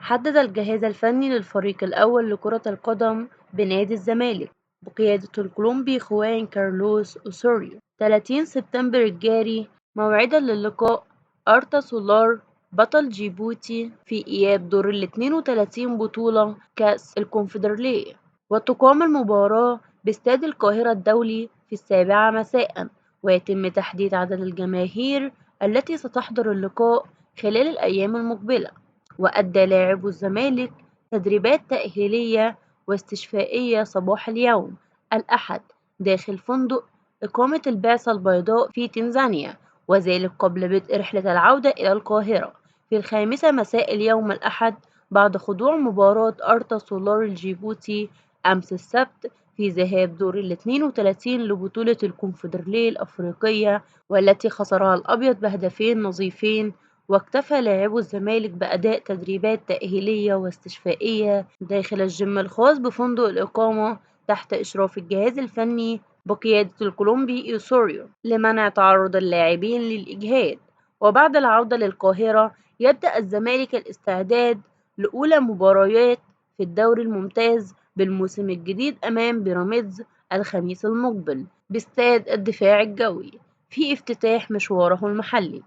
حدد الجهاز الفني للفريق الأول لكرة القدم بنادي الزمالك بقيادة الكولومبي خوان كارلوس أوسوريو 30 سبتمبر الجاري موعدا للقاء أرتا سولار بطل جيبوتي في إياب دور ال 32 بطولة كأس الكونفدرالية، وتقام المباراة باستاد القاهرة الدولي في 7 مساء، ويتم تحديد عدد الجماهير التي ستحضر اللقاء خلال الأيام المقبلة. وأدى لاعبو الزمالك تدريبات تأهيلية واستشفائية صباح اليوم الأحد داخل فندق إقامة البعثة البيضاء في تنزانيا، وذلك قبل بدء رحلة العودة إلى القاهرة في 5 مساء اليوم الأحد بعد خضوع مباراة أرتا سولار الجيبوتي أمس السبت في ذهاب دور ال 32 لبطولة الكونفدرالية الأفريقية، والتي خسرها الأبيض بهدفين نظيفين. واكتفى لاعبو الزمالك بأداء تدريبات تأهيلية واستشفائية داخل الجيم الخاص بفندق الإقامة تحت إشراف الجهاز الفني بقيادة الكولومبي إيسوريو لمنع تعرض اللاعبين للإجهاد. وبعد العودة للقاهرة يبدأ الزمالك الاستعداد لأولى مباريات في الدوري الممتاز بالموسم الجديد أمام بيراميدز الخميس المقبل باستاد الدفاع الجوي في افتتاح مشواره المحلي.